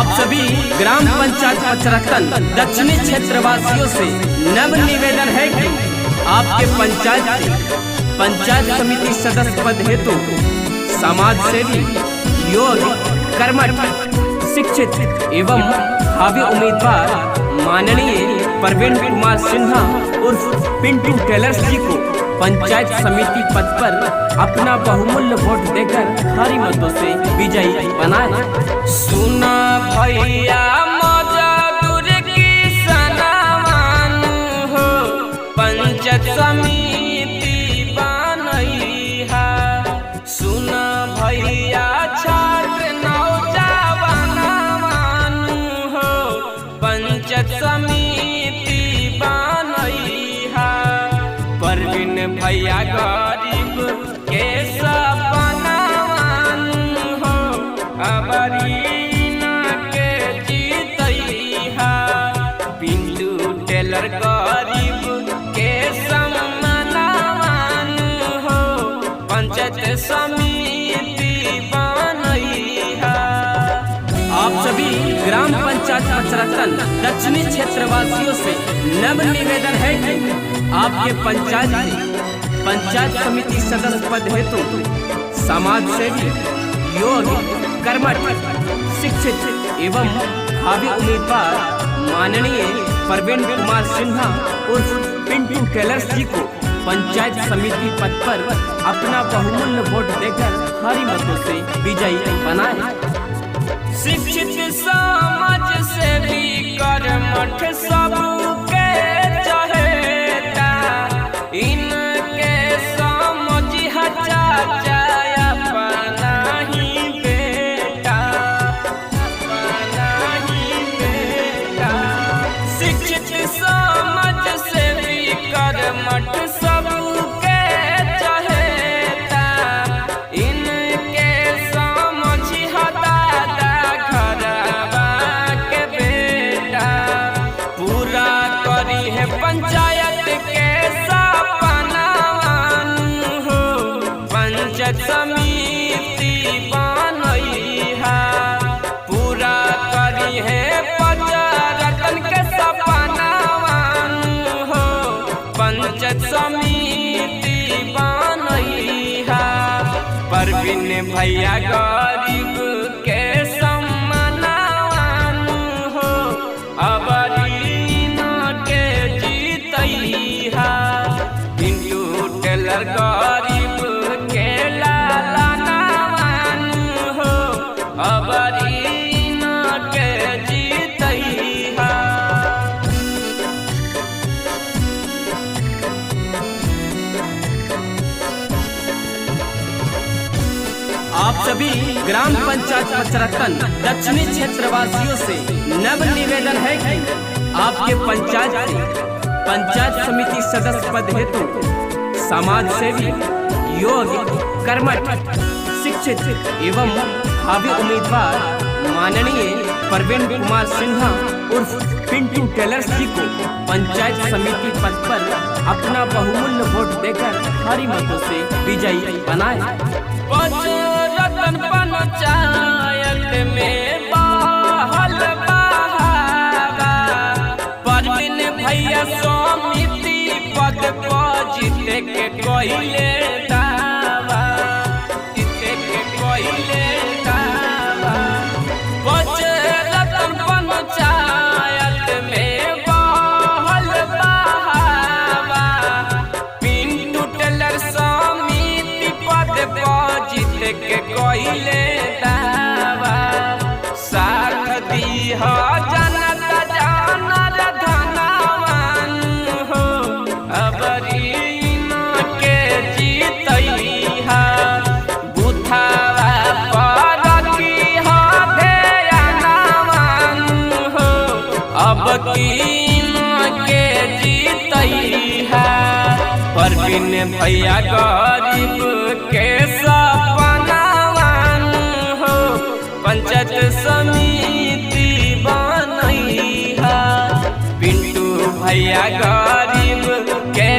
आप सभी ग्राम पंचायत पचरत्तन दक्षिणी क्षेत्र वासियों से नव निवेदन है कि आपके पंचायत से पंचायत समिति सदस्य पद हेतु समाज सेवी, योग्य, कर्मठ, शिक्षित एवं भावी उम्मीदवार माननीय प्रवीण कुमार सिन्हा उर्फ पिंटू टेलर्स जी को पंचायत समिति पद पर अपना बहुमूल्य वोट देकर भारी मतों से विजयी बनाए। सुना भैया मजदूर किसानवान हो पंचायत समिति बनैहा। सुना भैया छात्र नौजवान हो पंचायत समिति बनैहा। प्रवीण भैया गरीब के सपनावान हो अबरीना के जीतैहा। पिंटू टेलर गरीब के सम्मानवान हो पंचायत समिति बनैहा। आप सभी ग्राम पंचायत पचरत्तन दक्षिणी क्षेत्र वासियों से नव निवेदन है कि आपके पंचायत से पंचायत समिति सदस्य पद हेतु समाज सेवी, योग्य, कर्मठ, शिक्षित एवं भावी उम्मीदवार माननीय प्रवीण कुमार सिन्हा उर्फ पिंटू टेलर्स जी को पंचायत समिति पद पर अपना बहुमूल्य वोट देकर भारी मतों से विजयी बनाए। शिक्षित समाज सेवी कर्मठ सबके चहेता। इनके समझिहा चाचा अपना ही बेटा, अपना ही बेटा। शिक्षित समाज सेवी कर्मठ सबके चहेता। इनके समझिहा दादा घरवा के बेटा। पूरा करी है पंचायत के सपनावान हो पंचायत समिति बनैहा। पूरा करी है पचरत्तन के सपनावान हो पंचायत समिति बनैहा। प्रवीण भैया गरीब के सम्मानवान हो अबरीना के जीतैहा। पिंटू टेलर गरीब के लालनवान हो अबरीना के जीतैहा। आप सभी ग्राम पंचायत पचरत्तन दक्षिणी क्षेत्र वासियों से नव निवेदन है कि आपके पंचायत से पंचायत समिति सदस्य पद हेतु समाज सेवी, योग्य, कर्मठ, शिक्षित एवं भावी उम्मीदवार माननीय प्रवीण कुमार सिन्हा उर्फ पिंटू टेलर्स जी को पंचायत समिति पद पर अपना बहुमूल्य वोट देकर भारी मतों से विजयी बनाए। पचरत्तन पंचायत में बहल बहावा। प्रवीण भैया समिति पद पर जीते के कहिले दावा, जीते के कहिले दावा। पचरत्तन पंचायत में बहल बहावा। पिंटू टेलर समिति पद पर जीते के कहिले दावा। साथ दीहा जनता जानर धनवान हो अबरीना के जीतैहा। बुथावा पर रखिहा ध्यानवान हो अबकीना के जीतैहा। प्रवीण भैया गरीब के सपनावान हो पंचायत समिति बनैहा। पिंटू भैया गरीब के